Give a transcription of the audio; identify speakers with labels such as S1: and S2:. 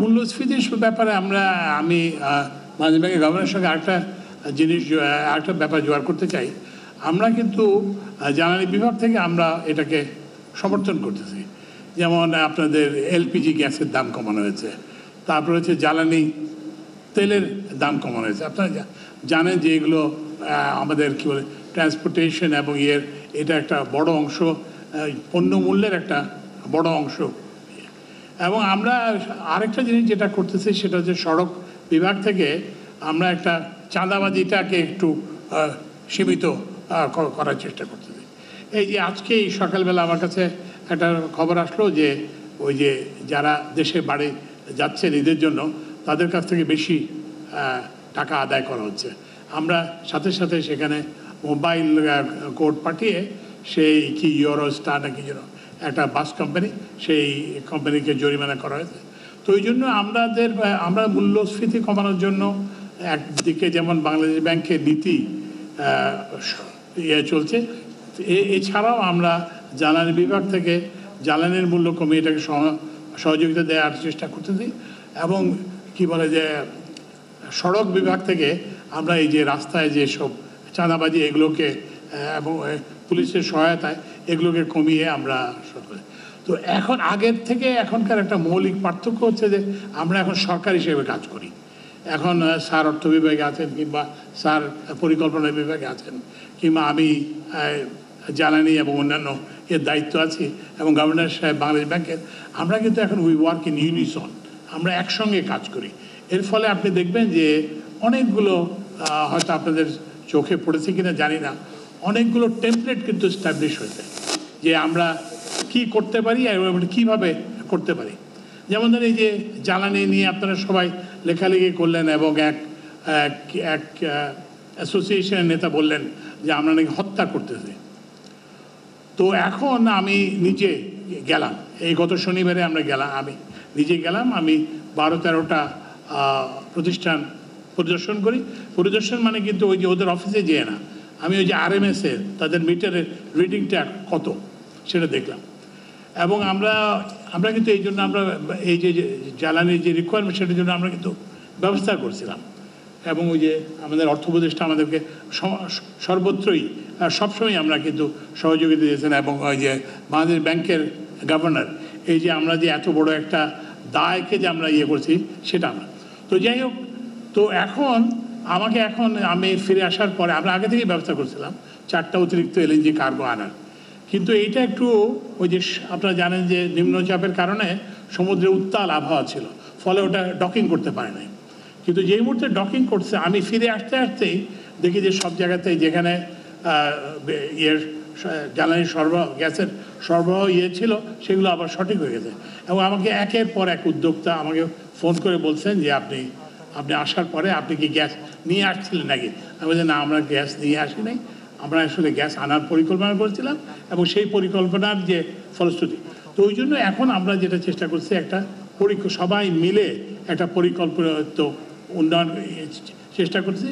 S1: মূল্যস্ফীতির ব্যাপারে আমি মাঝে মাঝে গভর্নরের সঙ্গে আরেকটা ব্যাপার জোগাড় করতে চাই। আমরা কিন্তু জ্বালানি বিভাগ থেকে আমরা এটাকে সমর্থন করতেছি। যেমন আপনাদের এলপিজি গ্যাসের দাম কমানো হয়েছে, তারপর হচ্ছে জ্বালানি তেলের দাম কমানো হয়েছে। আপনারা জানেন যে এগুলো আমাদের কী বলে ট্রান্সপোর্টেশন এবং এটা একটা বড় অংশ, পণ্য মূল্যের একটা বড় অংশ। এবং আমরা আরেকটা জিনিস যেটা করতেছি সেটা হচ্ছে সড়ক বিভাগ থেকে আমরা একটা চাঁদাবাজিটাকে একটু সীমিত করার চেষ্টা করতেছি। এই যে আজকে এই সকালবেলা আমার কাছে একটা খবর আসলো যে ওই যে যারা দেশে বাড়ি যাচ্ছেন ঈদের জন্য তাদের কাছ থেকে বেশি টাকা আদায় করা হচ্ছে। আমরা সাথে সাথে সেখানে মোবাইল কোড পাঠিয়ে সেই কি ইউরোস্টার নাকি যেন একটা বাস কোম্পানি, সেই কোম্পানিকে জরিমানা করা হয়েছে। তো ওই জন্য আমরা মূল্যস্ফীতি কমানোর জন্য একদিকে যেমন বাংলাদেশ ব্যাংকের নীতি চলছে, এছাড়াও আমরা জ্বালানি বিভাগ থেকে জ্বালানির মূল্য কমিয়ে এটাকে সহযোগিতা দেওয়ার চেষ্টা করতেছি। এবং কি বলে যে সড়ক বিভাগ থেকে আমরা এই যে রাস্তায় যেসব চাঁদাবাজি এগুলোকে এবং পুলিশের সহায়তায় এগুলোকে কমিয়ে আমরা তো এখন আগের থেকে এখনকার একটা মৌলিক পার্থক্য হচ্ছে যে আমরা এখন সরকার হিসেবে কাজ করি। এখন স্যার অর্থ বিভাগে আছেন কিংবা স্যার পরিকল্পনা বিভাগে আছেন কিংবা আমি জ্বালানি এবং অন্যান্য এর দায়িত্ব আছি এবং গভর্নর সাহেব বাংলাদেশ ব্যাংকের। আমরা কিন্তু এখন উই ওয়ার্ক ইন ইউনিসন, আমরা একসঙ্গে কাজ করি। এর ফলে আপনি দেখবেন যে অনেকগুলো হয়তো আপনাদের চোখে পড়েছে কিনা জানি না, অনেকগুলো টেমপ্লেট কিন্তু এস্টাবলিশ হয়েছে যে আমরা কি করতে পারি এবং কীভাবে করতে পারি। যেমন ধরেন এই যে জ্বালানি নিয়ে আপনারা সবাই লেখালেখি করলেন এবং এক অ্যাসোসিয়েশনের নেতা বললেন যে আমরা নাকি হত্যা করতেছি। তো এখন আমি নিজে গেলাম, এই গত শনিবারে আমি নিজে গেলাম। আমি 12-13টা প্রতিষ্ঠান পরিদর্শন করি। পরিদর্শন মানে কিন্তু ওই যে ওদের অফিসে যেয়ে না, আমি ওই যে আরএমএসের তাদের মিটারের রিডিংটা কত সেটা দেখলাম। এবং আমরা কিন্তু এই জন্য আমরা এই যে জ্বালানির যে রিকোয়ারমেন্ট সেটার জন্য আমরা কিন্তু ব্যবস্থা করছিলাম। এবং ওই যে আমাদের অর্থ উপদেষ্টা আমাদেরকে সর্বত্রই সবসময় আমরা কিন্তু সহযোগিতা দিয়েছেন। এবং ওই যে বাংলাদেশ ব্যাংকের গভর্নর এই যে আমরা যে এত বড় একটা দায়কে যে আমরা করছি সেটা আমরা তো যাই হোক। তো এখন আমি ফিরে আসার পরে আমরা আগে থেকেই ব্যবস্থা করছিলাম 4টা অতিরিক্ত এলএনজি কার্গো আনার। কিন্তু এইটা একটু ওই যে আপনারা জানেন যে নিম্নচাপের কারণে সমুদ্রে উত্তাল আবহাওয়া ছিল, ফলে ওটা ডকিং করতে পারে নাই। কিন্তু যেই মুহূর্তে ডকিং করছে আমি ফিরে আসতেই দেখি যে সব জায়গাতেই যেখানে জ্বালানি গ্যাসের সরবরাহ ছিল সেগুলো আবার সঠিক হয়ে গেছে। এবং আমাকে একের পর এক উদ্যোক্তা আমাকে ফোন করে বলছেন যে আপনি আসার পরে আপনি কি গ্যাস নিয়ে আসছিলেন নাকি? আমি বলছি না, আমরা গ্যাস নিয়ে আসি নাই, আমরা আসলে গ্যাস আনার পরিকল্পনা করেছিলাম এবং সেই পরিকল্পনার যে ফলশ্রুতি। তো ওই জন্য এখন আমরা যেটা চেষ্টা করছি একটা সবাই মিলে একটা পরিকল্পিত উন্নয়ন চেষ্টা করছি।